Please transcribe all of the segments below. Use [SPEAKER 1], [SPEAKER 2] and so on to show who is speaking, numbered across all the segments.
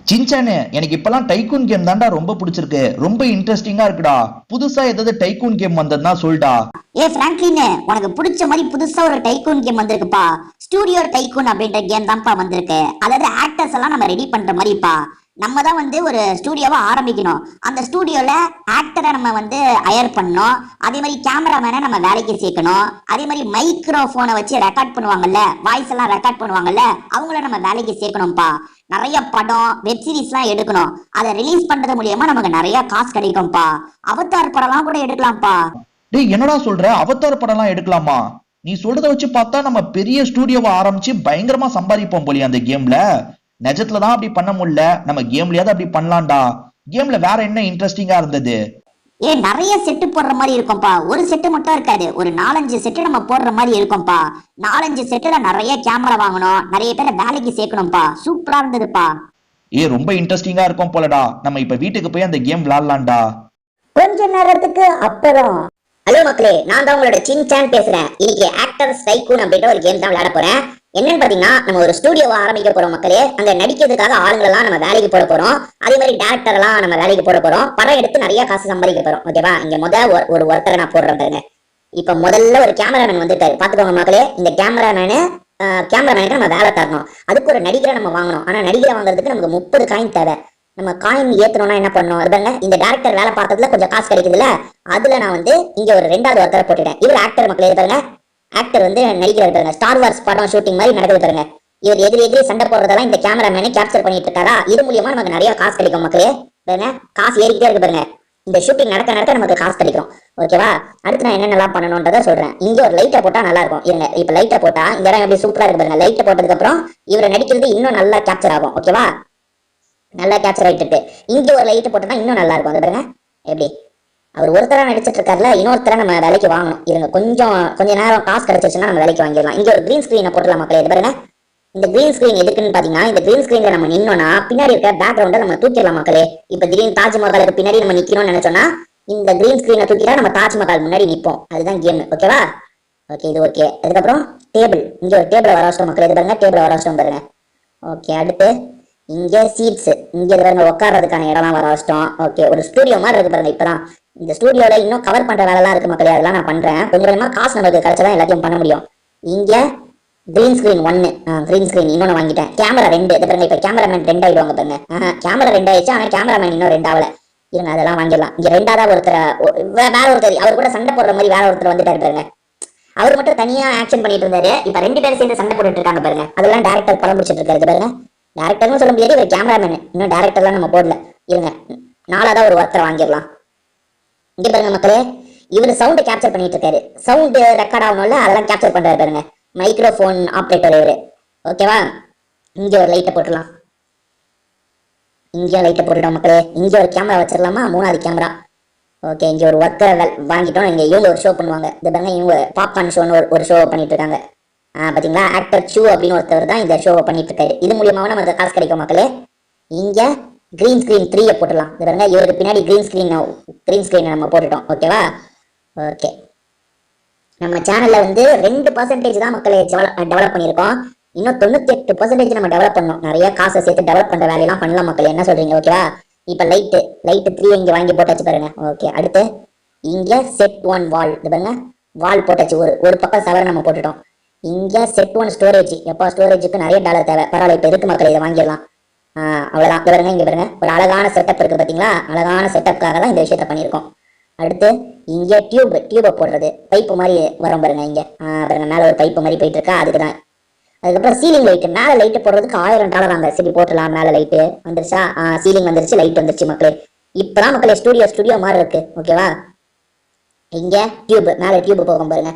[SPEAKER 1] சின்சானு எனக்கு இப்பெல்லாம் tycoon game தான்டா ரொம்ப பிடிச்சிருக்கு. ரொம்ப இன்ட்ரெஸ்டிங்கா இருக்குடா. புதுசா ஏதாவது டைக்கூன் கேம் வந்ததுன்னா சொல்டா.
[SPEAKER 2] பிராங்க்லின், உனக்கு பிடிச்ச மாதிரி புதுசா ஒரு டைக்கூன் கேம் வந்திருக்குப்பா. ஸ்டூடியோ டைக்கூன் அப்படின்ற கேம் தான்ப்பா வந்திருக்கு. அதாவது ஆக்டர்ஸ் எல்லாம் நம்ம ரெடி பண்ற மாதிரிப்பா. நம்ம தான் வந்து ஒரு ஸ்டூடியோவை ஆரம்பிக்கணும். அந்த ஸ்டூடியோல ஆக்டரை நம்ம வந்து ஹயர் பண்ணணும். அதே மாதிரி கேமராமேனை நம்ம வேலைக்கு சேர்க்கணும். அதே மாதிரி மைக்ரோஃபோனை வச்சு ரெக்கார்ட் பண்ணுவாங்கல்ல, வாய்ஸ் எல்லாம் ரெக்கார்ட் பண்ணுவாங்கல்ல, அவங்கள நம்ம வேலைக்கு சேர்க்கணும்ப்பா. நிறைய படம் வெப் சீரிஸ் எல்லாம் எடுக்கணும். அதை ரிலீஸ் பண்றது மூலியமா நமக்கு நிறைய காசு கிடைக்கும்ப்பா. அவதார் படம்லாம் கூட எடுக்கலாம்ப்பா.
[SPEAKER 1] டேய் என்னடா சொல்ற? அவதார் படம்லாம் எடுக்கலாமா? நீ சொல்றத வச்சு பார்த்தா நம்ம பெரிய ஸ்டூடியோவை ஆரம்பிச்சு பயங்கரமா சம்பாதிப்போம் போலியே அந்த கேம்ல. நிஜத்துலதான் அப்படி பண்ண முடியல, நம்ம கேம்லயாவது அப்படி பண்ணலாம்டா. கேம்ல வேற என்ன இன்ட்ரெஸ்டிங்கா இருந்தது?
[SPEAKER 2] நிறைய செட்டு போடுற மாதிரி இருக்கும்பா. ஒரு செட்டு மட்டும் இருக்காது, ஒரு 4-5 செட்டு நம்ம போடுற மாதிரி இருக்கும்பா. 4-5 செட்டுல நிறைய கேமரா வாங்கணும், நிறைய பேரை வேலைக்கு சேர்க்கணும்பா. சூப்பரா இருந்ததுப்பா.
[SPEAKER 1] ரொம்ப இன்ட்ரெஸ்டிங்கா இருக்கும் போலடா. நம்ம இப்ப வீட்டுக்கு போய் அந்த கேம் விளையாடலாம்டா.
[SPEAKER 2] கொஞ்ச நேரத்துக்கு அப்புறம். ஹலோ மக்களே, நான் தான் உங்களோட சின்சான் பேசுறேன். இன்னைக்கு ஆக்டர்ஸ் டைக்கூன் அப்படின்ற ஒரு கேம் தான் விளையாட போறேன். என்னன்னு பாத்தீங்கன்னா, நம்ம ஒரு ஸ்டூடியோவை ஆரம்பிக்க போறோம் மக்களே. அங்க நடிக்கிறதுக்காக ஆளுங்களெல்லாம் நம்ம வேலைக்கு போட போறோம். அதே மாதிரி டேரக்டர் எல்லாம் நம்ம வேலைக்கு போட போறோம். படம் எடுத்து நிறைய காசு சம்பாதிக்க போறோம். ஓகேவா? இங்க ஒரு ஒருத்தரை நான் போடுறேன் பாருங்க. இப்ப முதல்ல ஒரு கேமராமேன் வந்துட்டாரு, பாத்துக்கோங்க மக்களே. இந்த கேமராமேனுக்கு நம்ம வேலை தரணும். அதுக்கு ஒரு நடிகரை நம்ம வாங்கணும். ஆனா நடிகரை வாங்குறதுக்கு நமக்கு 30 காயின் தேவை. நம்ம காயின் ஏத்தணும்னா என்ன பண்ணணும்? அது பாருங்க, இந்த டேரக்டர் வேலை பார்த்ததுல கொஞ்சம் காசு கிடைக்குதுல்ல, அதுல நான் வந்து இங்க ஒரு 2வது ஒருத்தரை போட்டுட்டேன். இவர் ஆக்டர் மக்களே. பாருங்க, ஆக்டர் வந்து நடிக்கிறார் பாருங்க. ஸ்டார் வார்ஸ் படம் ஷூட்டிங் மாதிரி நடக்குது பாருங்க. இவர் எதிரி சண்டை போடுறதெல்லாம் இந்த கேமராமேனை கேப்சர் பண்ணிட்டு இருக்காரா. இது மூலியமா நமக்கு நிறைய காசு கிடைக்கும் மக்களே. பாருங்க, காசு ஏறிக்கிட்டே இருக்கு பாருங்க. இந்த ஷூட்டிங் நடக்க நமக்கு காசு கிடைக்கும். ஓகேவா? அடுத்து நான் என்னென்னலாம் பண்ணணும்ன்றத சொல்றேன். இங்க ஒரு லைட்டை போட்டா நல்லா இருக்கும். இருங்க, இப்ப லைட்டை போட்டா இந்த இடம் எப்படி சூப்பரா இருக்கு பாருங்க. லைட்டை போட்டதுக்கு அப்புறம் இவரை நடிக்கிறது இன்னும் நல்லா கேப்சர் ஆகும். ஓகேவா? நல்லா கேப்சர் ஆயிட்டு இங்க ஒரு லைட் போட்டோம்னா இன்னும் நல்லா இருக்கும். அது பாருங்க எப்படி அவர் ஒருத்தரா நடிச்சிட்டு இருக்காருல, இன்னொருத்தர நம்ம வேலைக்கு வாங்கணும். இருங்க, கொஞ்ச நேரம் காசு கிடைச்சிச்சுன்னா நம்ம வேலைக்கு வாங்கிடலாம். இங்க ஒரு கிரீன் ஸ்கிரீனை போட்டுலாம் மக்களே. இது பாருங்க, இந்த கிரீன் ஸ்கிரீன் எதுக்குன்னு பாத்தீங்கன்னா, இந்த கிரீன் ஸ்கிரீன்ல நம்ம நின்னோம்னா பின்னாடி இருக்க பேக்ரவுண்டை நம்ம தூக்கிடலாம் மக்களே. இப்ப திடீர்னு தாஜ்மஹாலுக்கு பின்னாடி நம்ம நிக்கணும்னு நினைச்சோம்னா இந்த கிரீன் ஸ்கிரீனை தூக்கிட்டா நம்ம தாஜ்மஹால் முன்னாடி நிப்போம். அதுதான் கேம். ஓகேவா? ஓகே, இது ஓகே. அதுக்கப்புறம் டேபிள், இங்க ஒரு டேபிள வர வச்சிட்டோம் மக்களே. இது பாருங்க, டேபிள வர வச்சிட்டோம் பாருங்க. ஓகே, அடுத்து இங்க சீட்ஸ், இங்க பாருங்க உட்கார்றதுக்கான இடம்லாம் வர வச்சிட்டோம். ஓகே, ஒரு ஸ்டூடியோ மாதிரி இருக்கு பாருங்க. இப்பதான் இந்த ஸ்டூடியோல இன்னும் கவர் பண்ற வேலைலாம் இருக்கு மக்களே. அதெல்லாம் நான் பண்றேன். கொஞ்சம் கொஞ்சமா காசு நமக்கு கிடைச்சதான் எல்லாத்தையும் பண்ண முடியும். இங்க கிரீன் ஸ்கிரீன் 1, கிரீன் ஸ்கிரீன் இன்னொன்னு வாங்கிட்டேன். கேமரா 2, இது பாருங்க. இப்ப கேமராமேன் 2 ஆயிடுவாங்க பாருங்க. கேமரா 2 ஆயிடுச்சு, ஆனா கேமராமேன் இன்னும் 2 ஆகல. இருங்க, அதெல்லாம் வாங்கிடலாம். இங்க 2ஆவது ஒருத்தர், வேற ஒருத்தர் அவர் கூட சண்டை போடுற மாதிரி வேற ஒருத்தர் வந்துட்டாரு பாருங்க. அவர் மட்டும் தனியா ஆக்ஷன் பண்ணிட்டு இருந்தாரு. இப்ப 2 பேரும் சேர்ந்து சண்டை போட்டுட்டு இருக்காங்க பாருங்க. அதெல்லாம் டேரக்டர் படம் பிடிச்சிட்டு இருக்காரு பாருங்க. டேரக்டர்னு சொல்ல முடியாது, ஒரு கேமராமேன். இன்னும் டேரக்டர்லாம் நம்ம போடல. இருங்க, 4ஆவது ஒரு ஒருத்தரை வாங்கிடலாம். இங்க பாருங்க மக்களே, இவரு சவுண்ட் கேப்சர் பண்ணிட்டு இருக்காரு. சவுண்ட் ரெக்கார்ட் ஆகணும்ல, அதெல்லாம் கேப்சர் பண்றாரு பாருங்க. மைக்ரோஃபோன் ஆப்ரேட்டர் இவரு. ஓகேவா? இங்க ஒரு லைட்டை போட்டுடலாம். இங்க லைட்டை போட்டுட்டோம் மக்களே. இங்க ஒரு கேமரா வச்சிடலாமா? 3வது கேமரா. ஓகே, இங்க ஒரு ஒர்க்கரை வாங்கிட்டோம். இங்க இவங்க ஒரு ஷோ பண்ணுவாங்க. இது பாருங்க, இவங்க பாப்கார்ன் ஷோன்னு ஒரு ஷோ பண்ணிட்டு இருக்காங்க. பாத்தீங்களா? ஆக்டர் சூ அப்படின்னு ஒருத்தவர் தான் இந்த ஷோவை பண்ணிட்டு இருக்காரு. இது மூலியமாக நமக்கு காசு கிடைக்கும் மக்களே. இங்க கிரீன் ஸ்கிரீன் 3 போட்டுடலாம். இது பாருங்க, இவருக்கு பின்னாடி கிரீன் ஸ்கிரீன் நம்ம போட்டுட்டோம். ஓகேவா? ஓகே, நம்ம சேனல்ல வந்து 2% தான் மக்களே டெவலப் பண்ணியிருக்கோம். இன்னும் 98% நம்ம டெவலப் பண்ணணும். நிறைய காசை சேர்த்து டெவலப் பண்ற வேலையெல்லாம் பண்ணலாம் மக்களே. என்ன சொல்றீங்க? ஓகேவா? இப்ப லைட் 3 இங்க வாங்கி போட்டாச்சு பாருங்க. ஓகே, அடுத்து இங்க செட் 1 வால். இது பாருங்க, வால் போட்டாச்சு. ஒரு பக்கம் சவர நம்ம போட்டுட்டோம். இங்க செட் 1 ஸ்டோரேஜ். எப்போ ஸ்டோரேஜுக்கு நிறைய டாலர் தேவை. பரவாயில்ல, இப்ப இருக்கு மக்கள், இதை வாங்கிடலாம். அவ்வளவுதான். இது பாருங்க, இங்க பாருங்க, ஒரு அழகான செட்டப் இருக்கு பாத்தீங்களா? அழகான செட்டப்காக தான் இந்த விஷயத்த பண்ணியிருக்கோம். அடுத்து இங்க டியூபை போடுறது, பைப்பு மாதிரி வரும் பாருங்க. இங்க பாருங்க, மேல ஒரு பைப்பு மாதிரி போயிட்டு இருக்கா, அதுக்குதான். அதுக்கப்புறம் சீலிங் லைட், மேல லைட் போடுறதுக்கு $1000 வாங்க. சரி, போட்டலாம். மேல லைட்டு வந்துருச்சா? சீலிங் வந்துருச்சு, லைட் வந்துருச்சு மக்களே. இப்பதான் மக்களே ஸ்டூடியோ மாதிரி இருக்கு. ஓகேவா? இங்க டியூப், மேல டியூப் போகும் பாருங்க.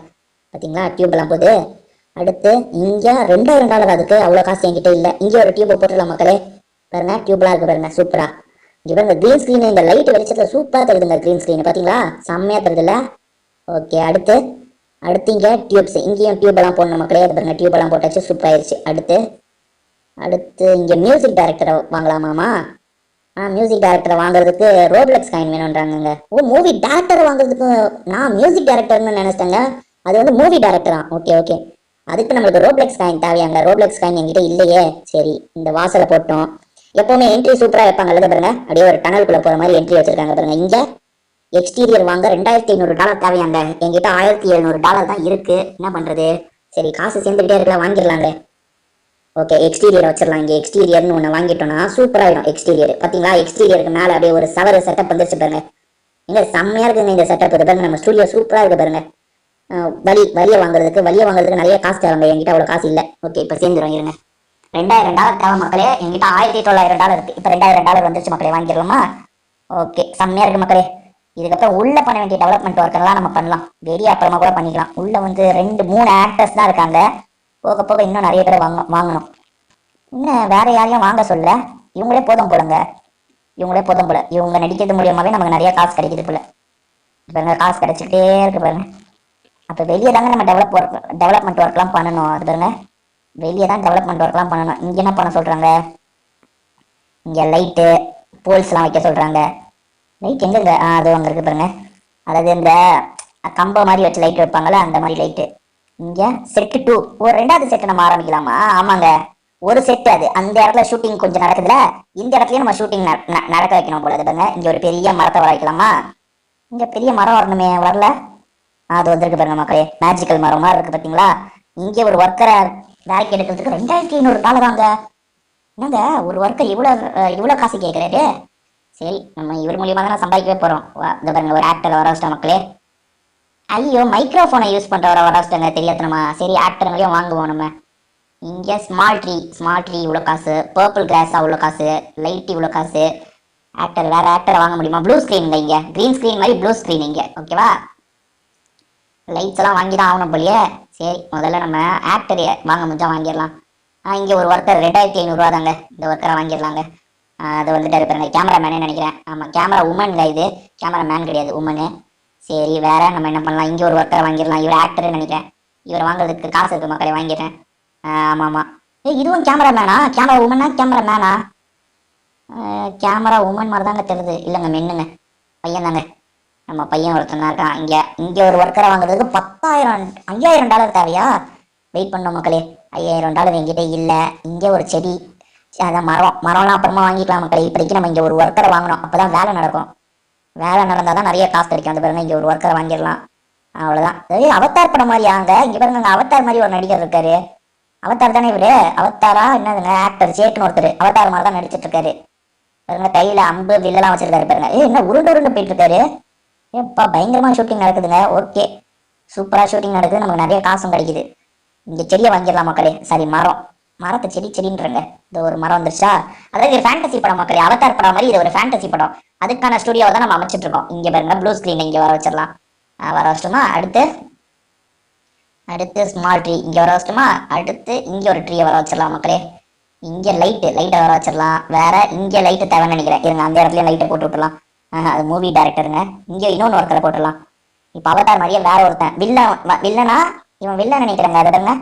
[SPEAKER 2] பாத்தீங்களா? டியூப் எல்லாம் போகுது. அடுத்து இங்க $2000. அதுக்கு அவ்வளவு காசு என்கிட்ட இல்ல. இங்க ஒரு டியூப் போட்டுடலாம் மக்களே. பாருங்க, டியூப்லாம் இருக்கு பாருங்க, சூப்பரா. இங்க பாருங்க, கிரீன் ஸ்கிரீன் இந்த லைட் வெளிச்சத்துல சூப்பரா தருதுங்க. கிரீன் ஸ்கிரீன் பாத்தீங்களா? செம்மையா தருதுல்ல? ஓகே, அடுத்து இங்க டியூப்ஸ், இங்கேயும் டியூப் எல்லாம் போடணும் மக்களே. அது பாருங்க, டியூப் எல்லாம் போட்டாச்சு, சூப்பர் ஆயிடுச்சு. அடுத்து இங்க மியூசிக் டைரக்டரை வாங்கலாமாமா? மியூசிக் டைரக்டரை வாங்குறதுக்கு ரோப்ளெக்ஸ் காயின் வேணும்ன்றாங்க. மூவி டைரக்டரை வாங்குறதுக்கு நான் மியூசிக் டைரக்டர்னு நினைச்சிட்டேங்க. அது வந்து மூவி டைரக்டரா? ஓகே. அதுக்கு நம்மளுக்கு ரோப்ளெக்ஸ் காயின் தேவையாங்க. ரோப்ளெக்ஸ் காயின் என்கிட்ட இல்லையே. சரி, இந்த வாசலை போட்டோம். எப்பவுமே என்ட்ரி சூப்பரா வைப்பாங்க இல்ல பாருங்க, அப்படியே ஒரு டனலுக்குள்ள போற மாதிரி என்ட்ரி வச்சிருக்காங்க பாருங்க. இங்க எக்ஸ்டீரியர் வாங்க $2500 தேவையாங்க. என்கிட்ட $1700 தான் இருக்கு, என்ன பண்றது? சரி காசு சேர்ந்துக்கிட்டே இருக்கலாம், வாங்கிடலாங்க. ஓகே எக்ஸ்டீரியர் வச்சிடலாம். இங்க எக்ஸ்டீரியர்னு ஒன்று வாங்கிட்டோம்னா சூப்பரா ஆயிடும். எக்ஸ்டீரியர் பாத்தீங்களா, எக்ஸ்டீரியருக்கு மேல அப்படியே ஒரு சவர செட்டப் வந்துருச்சு பாருங்க. எங்க செம்மையா இருக்குங்க இந்த செட்டப் பாருங்க. நம்ம ஸ்டுடியோ சூப்பரா இருக்கு பாருங்க. வலிய வாங்குறதுக்கு நிறைய காசு தேவைங்க. என்கிட்ட அவ்வளவு காசு இல்ல. ஓகே இப்ப சேர்ந்துரும் இருங்க. $2000 தேவை மக்களே. என்கிட்ட $1900 இருக்கு. இப்ப $2000 வந்துருச்சு மக்களே, வாங்கிடலாமா? ஓகே செம்மையா இருக்கு மக்களே. இதுக்கப்புறம் உள்ள பண்ண வேண்டிய டெவலப்மெண்ட் ஒர்க் எல்லாம் நம்ம பண்ணலாம். வெளியே அப்புறமா கூட பண்ணிக்கலாம். உள்ள வந்து 2-3 ஆக்டர்ஸ் தான் இருக்காங்க. போக போக இன்னும் நிறைய பேர் வாங்கணும். இன்னும் வேற யாரையும் வாங்க சொல்ல, இவங்களே போதும் போலங்க. இவங்க நடிக்கிறது மூலியமாவே நமக்கு நிறைய காசு கிடைக்குது போல. பாருங்க காசு கிடைச்சிட்டே இருக்கு பாருங்க. அப்ப வெளியே தாங்க நம்ம டெவலப்மெண்ட் ஒர்க்லாம் பண்ணணும். அது பாருங்க வெளியே தான் டெவலப்மெண்ட் ஒர்க்லாம் பண்ணணும். இங்க என்ன பண்ண சொல்றாங்க? இங்க லைட்டு போல்ஸ்லாம் வைக்க சொல்றாங்க. லைட் எங்க அது அங்க இருக்கு பாருங்க. அதாவது இந்த கம்ப மாதிரி வச்சு லைட் வைப்பாங்கல்ல, அந்த மாதிரி லைட்டு. இங்க செட்டு 2 ஒரு 2வது செட்டு நம்ம ஆரம்பிக்கலாமா? ஆமாங்க, ஒரு செட் அது அந்த இடத்துல ஷூட்டிங் கொஞ்சம் நடக்குதுல, இந்த இடத்துலயும் நம்ம ஷூட்டிங் நடக்க வைக்கணும் போல. பாருங்க இங்க ஒரு பெரிய மரத்தை வர வைக்கலாமா? இங்க பெரிய மரம் வரணுமே, வரல. அது வந்திருக்கு பாருங்க மக்களே, மேஜிக்கல் மரம் மாதிரி இருக்கு பாத்தீங்களா? இங்க ஒரு ஒர்க்கரை வேலைக்கு எடுக்கிறதுக்கு $2500 தாங்க. என்னங்க ஒரு ஒர்க்கர் இவ்வளவு காசு கேட்கிறாரு? சரி நம்ம இவர் மூலியமா தான் சம்பாதிக்கவே போறோம். இந்த பாருங்க ஒரு ஆக்டர் வர வச்சிட்டோம் மக்களே. ஐயோ மைக்ரோஃபோனை யூஸ் பண்றவரை வர வச்சிட்டாங்க தெரியாதனமா. சரி ஆக்டருங்களையும் வாங்குவோம் நம்ம. இங்க ஸ்மால் ட்ரீ இவ்வளோ காசு, பர்பிள் கிராஸ் அவ்வளோ காசு, லைட் இவ்வளோ காசு. வேற ஆக்டரை வாங்க முடியுமா? ப்ளூ ஸ்கிரீன் இங்க, கிரீன் ஸ்கிரீன் மாதிரி ப்ளூ ஸ்கிரீன் இங்க. ஓகேவா? லைட்ஸ் எல்லாம் வாங்கி தான் ஆகணும் போலியே. சரி முதல்ல நம்ம ஆக்டர் வாங்க முடிஞ்சா வாங்கிடலாம். இங்க ஒரு ஒர்க்கர் $2500 தாங்க. இந்த ஒர்க்கரை வாங்கிடலாங்க. அது வந்துட்டு இருப்பாருங்க கேமராமேனே நினைக்கிறேன். ஆமா கேமரா உமன்ங்க, இது கேமரா மேன் கிடையாது, உமனு. சரி வேற நம்ம என்ன பண்ணலாம்? இங்க ஒரு ஒர்க்கரை வாங்கிடலாம். இவர் ஆக்டர்னு நினைக்கிறேன். இவர் வாங்குறதுக்கு காசு இருக்கு மக்களை, வாங்கிடுறேன். ஆமா ஆமா. இதுவும் கேமரா மேனா? கேமரா உமனா கேமரா மேனா? கேமரா உமன் மாதிரி தாங்க தெரியுது. இல்லைங்க மென்னுங்க, பையன் தாங்க. நம்ம பையன் ஒருத்தன் தான் இருக்கான். இங்க ஒரு ஒர்க்கரை வாங்குறதுக்கு $5000 தேவையா? வெயிட் பண்ணோம் மக்களே. $5000 என்கிட்ட இல்ல. இங்க ஒரு செடி, அதான் மரம்லாம் அப்புறமா வாங்கிக்கலாம் மக்களே. இப்போதைக்கு நம்ம இங்க ஒரு ஒர்க்கரை வாங்கணும், அப்பதான் வேலை நடக்கும். வேலை நடந்தாதான் நிறைய காசு கிடைக்கும். அந்த பாருங்க இங்க ஒரு ஒர்க்கரை வாங்கிடலாம். அவ்வளவுதான். அவதார் படம் மாதிரி ஆங்க. இங்க பாருங்க அவதார் மாதிரி ஒரு நடிகர் இருக்காரு. அவதார் தானே இவரு? அவதாரா என்னதுங்க, ஆக்டர் சேட்டுன்னு ஒருத்தர் அவதார் மாதிரி தான் நடிச்சிட்டு இருக்காரு. பாருங்க கையில அம்பு வில்லெல்லாம் வச்சிருக்காரு பாருங்க. என்ன உருண்டு போயிட்டு இருக்காரு. ஏப்பா பயங்கரமா ஷூட்டிங் நடக்குதுங்க. ஓகே சூப்பரா ஷூட்டிங் நடக்குது, நமக்கு நிறைய காசும் கிடைக்குது. இங்க செடியை வாங்கிடலாம் மக்களே. சாரி மரத்தை செடின்றங்க. இந்த ஒரு மரம் வந்துருச்சா? அதாவது ஒரு ஃபேண்டசி படம் மக்களே, அவதார் படம் மாதிரி இது ஒரு ஃபேண்டசி படம். அதுக்கான ஸ்டுடியோவை தான் நம்ம அமைச்சிட்டு இருக்கோம். இங்க பாருங்க ப்ளூ ஸ்கிரீன் இங்க வர வச்சிடலாம். வர வச்சிட்டோமா? அடுத்து ஸ்மால் ட்ரீ இங்க வர வச்சிட்டோமா? அடுத்து இங்க ஒரு ட்ரீயை வர வச்சிடலாம் மக்களே. இங்க லைட்டை வர வச்சிடலாம். வேற இங்க லைட்டு தேவைன்னு நினைக்கிறேன். இருங்க அந்த இடத்துல லைட்டை போட்டு விட்டுலாம். அது மூவி டைரக்டருங்க. இங்க இன்னொன்று ஒருத்தரை போட்டுடலாம். இப்ப அவதார் மாதிரியே வேற ஒருத்தன் வில்லனா, இவன் வில்லன் நினைக்கிறேங்க. அதுங்க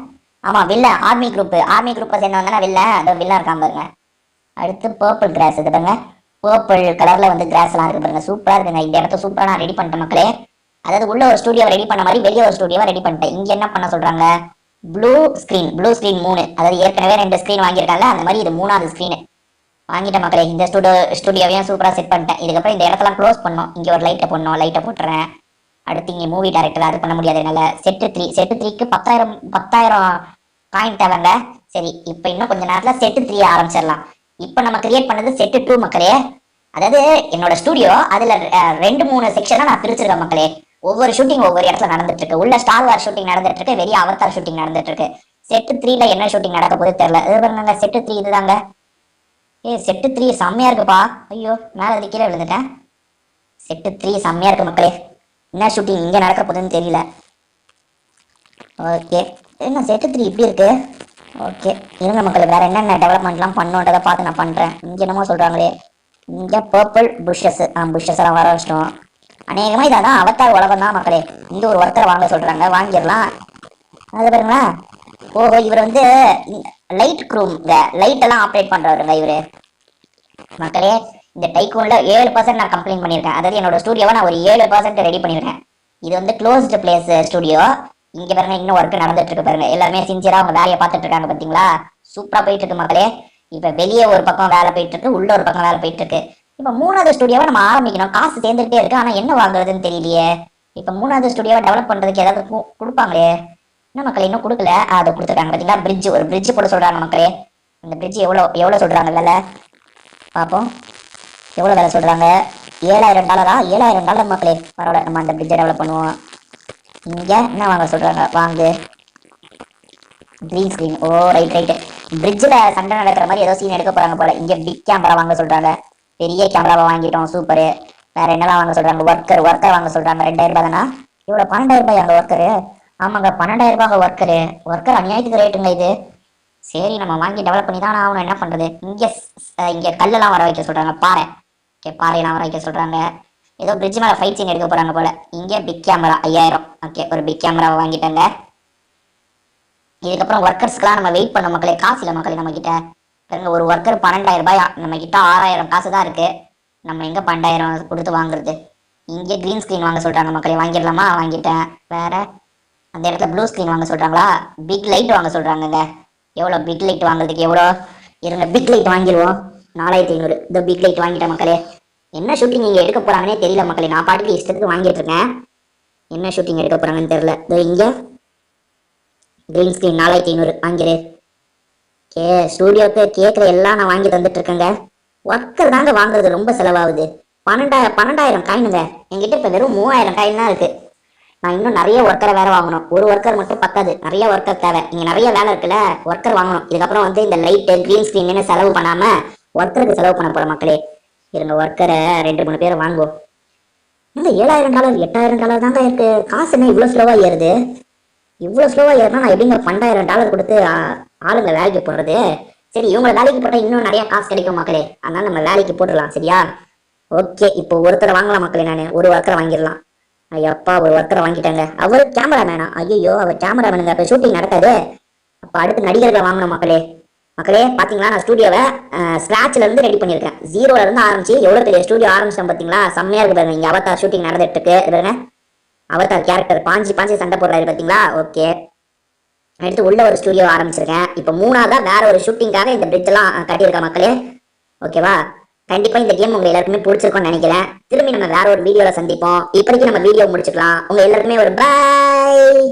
[SPEAKER 2] ஆமா வில்லன். ஆர்மி குரூப்பை சேர்ந்தவங்க வில்லன். அந்த வில்லன் இருக்கான் பாருங்க. அடுத்து பர்பிள் கிராஸ். இது பாருங்க பர்பிள் கலர்ல வந்து கிராஸ் எல்லாம் இருக்கு பாருங்க. சூப்பரா இருக்குங்க. இந்த இடத்த சூப்பரா நான் ரெடி பண்ணிட்டேன் மக்களே. அதாவது உள்ள ஒரு ஸ்டுடியோவை ரெடி பண்ண மாதிரி வெளியே ஒரு ஸ்டுடியோவை ரெடி பண்ணிட்டேன். இங்க என்ன பண்ண சொல்றாங்க? Blue screen 3. அதாவது ஏற்கனவே 2 ஸ்கிரீன் வாங்கியிருக்காங்க, அந்த மாதிரி இது 3வது ஸ்கிரீன் வாங்கிட்ட மக்களே. இந்த ஸ்டுடியோவையும் சூப்பரா செட் பண்ணிட்டேன். இதுக்கப்புறம் இந்த இடத்தெல்லாம் க்ளோஸ் பண்ணோம். இங்க ஒரு லைட்டை போட்டுறேன். அடுத்து இங்க மூவி டைரக்டர் அது பண்ண முடியாது என்னால. செட்டு 3க்கு 10,000 காயின் தேவைங்க. சரி இப்ப இன்னும் கொஞ்ச நேரத்துல செட்டு 3 ஆரம்பிச்சிடலாம். இப்ப நம்ம கிரியேட் பண்ணது செட்டு 2 மக்களே. அதாவது என்னோட ஸ்டுடியோ அதுல 2-3 செக்ஷனா நான் பிரிச்சிருக்கேன் மக்களே. ஒவ்வொரு ஷூட்டிங் ஒவ்வொரு இடத்துல நடந்துட்டு இருக்கு. உள்ள ஸ்டார் வார் ஷூட்டிங் நடந்துட்டு இருக்கு, வெளியே அவதார் ஷூட்டிங் நடந்துட்டு இருக்கு. செட்டு 3ல என்ன ஷூட்டிங் நடக்க போது தெரியல. இது பாருங்க செட்டு 3 இதுதாங்க. செட்டு 3 செம்மையா இருக்குப்பா. ஐயோ மேல கீழே விழுந்துட்டேன். செட்டு 3 செம்மையா இருக்கு மக்களே. என்ன ஷூட்டிங் இங்க நடக்க போகுதுன்னு தெரியல. ஓகே என்ன செட்டு 3 இப்படி இருக்கு. ஓகே இருங்க மக்கள், வேற என்னென்ன டெவலப்மெண்ட்லாம் பண்ணுன்றதை பார்த்து நான் பண்றேன். இங்க என்னமோ சொல்றாங்களே, இங்க பர்பிள் புஷஸ் எல்லாம் வர வச்சிட்டோம். அநேகமா இதான் அவதார் உலகம் தான் மக்களே. இந்த ஒரு ஒருத்தரை வாங்க சொல்றாங்க, வாங்கிடலாம். அது பாருங்களா. ஓஹோ இவர் வந்து லைட் க்ரூங்க, லைட் எல்லாம் ஆப்ரேட் பண்றவருங்க இவரு. மக்களே இந்த டைக்கூன்ல 7% நான் கம்ப்ளைண்ட் பண்ணியிருக்கேன். அதாவது என்னோட ஸ்டுடியோவை நான் ஒரு 7% ரெடி பண்ணியிருக்கேன். இது வந்து க்ளோஸ்டு பிளேஸ் ஸ்டுடியோ. இங்க பாருங்க இன்னும் ஒர்க் நடந்துட்டு இருக்கு பாருங்க. எல்லாருமே சின்சியரா அவங்க வேலையை பார்த்துட்டு இருக்காங்க பாத்தீங்களா. சூப்பரா போயிட்டு இருக்கு மக்களே. இப்ப வெளியே ஒரு பக்கம் வேலை போயிட்டு இருக்கு, உள்ள ஒரு பக்கம் வேலை போயிட்டு இருக்கு. இப்ப மூணாவது ஸ்டுடியோவை நம்ம ஆரம்பிக்கணும், காசு சேர்ந்துட்டே இருக்கு, ஆனா என்ன வாங்குறதுன்னு தெரியலையே. இப்ப மூணாவது ஸ்டுடியோவை டெவலப் பண்றதுக்கு ஏதாவது கொடுப்பாங்களே, என்ன மக்களே இன்னும் கொடுக்கல. அதை கொடுத்துருக்காங்க பாத்தீங்களா, பிரிட்ஜ், ஒரு பிரிட்ஜ் போட சொல்றாங்க மக்களே. அந்த பிரிட்ஜ் எவ்வளவு சொல்றாங்க விலை பார்ப்போம். எவ்வளவு வேலை சொல்றாங்க? $7,000. $7,000 மக்களே, பரவாயில்ல, நம்ம அந்த பிரிட்ஜை டெவலப் பண்ணுவோம். இங்க என்ன வாங்க சொல்றாங்க? வாங்கு கிரீன் ஸ்கிரீன். ஓ ரைட் ரைட், பிரிட்ஜில் சண்டை நடக்கிற மாதிரி ஏதோ சீன் எடுக்க போறாங்க போல. இங்க பிக் கேமரா வாங்க சொல்றாங்க, பெரிய கேமராவை வாங்கிட்டோம், சூப்பரு. வேற என்னலாம் வாங்க சொல்றாங்க? ஒர்க்கர் வாங்க சொல்றாங்க. $2,000 தானா? இவ்வளவு $12,000 அங்க ஒர்க்கரு? ஆமாங்க, $12,000 ஒர்க்கர் அநியாயத்துக்கு ரேட்டுங்க இது. சரி, நம்ம வாங்கி டெவலப் பண்ணி தான் ஆகணும், என்ன பண்றது. இங்க கல்லெல்லாம் வர வைக்க சொல்றாங்க, பாறையெல்லாம் வர வைக்க சொல்றாங்க. ஏதோ பிரிட்ஜ் மேல ஃபைட் சீன் எடுக்க போறாங்க போல. இங்க பிக் கேமரா 5,000. ஓகே, ஒரு பிக் கேமராவை வாங்கிட்டாங்க. இதுக்கப்புறம் ஒர்க்கர்ஸ்க்குலாம் நம்ம வெயிட் பண்ண மக்களே, காசு இல்லை மக்களே நம்ம கிட்ட. ஒரு ஒர்க்கர் $12,000, நம்ம கிட்ட 6,000 காசு தான் இருக்கு. நம்ம எங்க 12,000 கொடுத்து வாங்குறது? இங்கே கிரீன் ஸ்கிரீன் வாங்க சொல்றாங்க மக்களே, வாங்கிடலாமா? வாங்கிட்டேன். வேற அந்த இடத்துல ப்ளூ ஸ்கிரீன் வாங்க சொல்றாங்களா? பிக் லைட் வாங்க சொல்றாங்க. எவ்வளோ பிக் லைட் வாங்குறதுக்கு எவ்வளோ? இருங்க, பிக் லைட் வாங்கிடுவோம். 4,500. இந்த பிக் லைட் வாங்கிட்டேன் மக்களே. என்ன ஷூட்டிங் இங்கே எடுக்க போறாங்கன்னே தெரியல மக்களே, நான் பாட்டுக்கு இஷ்டத்துக்கு வாங்கிட்டு இருக்கேன். என்ன ஷூட்டிங் எடுக்க போறாங்கன்னு தெரியல. இங்க கிரீன் ஸ்கிரீன் 4,500 வாங்கிடு. ஸ்டூடியோக்கு கேட்குற எல்லாம் நான் வாங்கி தந்துட்டு இருக்கேங்க. ஒர்க்கர் தாங்க வாங்குறது ரொம்ப செலவாகுது. 12,000 காயினுங்க. என்கிட்ட இப்போ வெறும் 3,000 காயின் தான் இருக்கு. நான் இன்னும் நிறைய ஒர்க்கரை வேற வாங்கணும். ஒரு ஒர்க்கர் மட்டும் பத்தாது, நிறைய ஒர்க்கர் தேவை. இங்க நிறைய வேலை இருக்குல்ல, ஒர்க்கர் வாங்கணும். இதுக்கப்புறம் இந்த லைட்டு கிரீன் ஸ்கிரீன் செலவு பண்ணாம ஒர்க்கருக்கு செலவு பண்ண போற மக்களே. இருங்க, ஒர்க்கரை 2-3 பேர் வாங்குவோம். இந்த $7,000 $8,000 தாங்க இருக்கு. காசு என்ன இவ்வளவு ஸ்லோவா ஏறுது? இவ்வளவு ஸ்லோவா ஏறினா நான் எப்படிங்க $12,000 கொடுத்து ஆளுங்க வேலைக்கு போடுறது? சரி, இவங்க வேலைக்கு போட்டா இன்னும் நிறைய காசு கிடைக்கும் மக்களே, அதனால நம்ம வேலைக்கு போட்டுடலாம். சரியா? ஓகே, இப்போ ஒருத்தரை வாங்கலாம் மக்களே. நான் ஒரு ஒர்க்கரை வாங்கிடலாம். ஐயப்பா, ஒரு ஒர்க்கரை வாங்கிட்டாங்க. அவர் கேமராமேனா? ஐயோ, அவர் கேமராமேனுங்க. அப்ப ஷூட்டிங் நடக்காது. அப்ப அடுத்து நடிகர்களை வாங்கணும் மக்களே. பாத்தீங்களா, நான் ஸ்டூடியோவை ஸ்கிராட்ச்ல இருந்து ரெடி பண்ணிருக்கேன். 0ல இருந்து ஆரம்பிச்சு எவ்வளவு பெரிய ஸ்டூடியோ ஆரம்பிச்சேன் பாத்தீங்களா? செம்மையா இருக்கு பாருங்க. இங்க அவதார் ஷூட்டிங் நடந்துட்டு இருக்கு. அவதார் கேரக்டர் பாஞ்சு சண்டை போடுறாரு பாத்தீங்களா? ஓகே, அடுத்து உள்ள ஒரு ஸ்டூடியோ ஆரம்பிச்சிருக்கேன். இப்போ 3ஆவதா வேற ஒரு ஷூட்டிங்காக இந்த பிரிட்ஜ் எல்லாம் கட்டியிருக்க மக்களே. ஓகேவா? கண்டிப்பா இந்த கேம் உங்க எல்லாருக்குமே பிடிச்சிருக்கும்னு நினைக்கிறேன். திரும்பி நம்ம வேற ஒரு வீடியோல சந்திப்போம். இப்போதைக்கு நம்ம வீடியோ முடிச்சுக்கலாம். உங்க எல்லாருக்குமே ஒரு பாய்.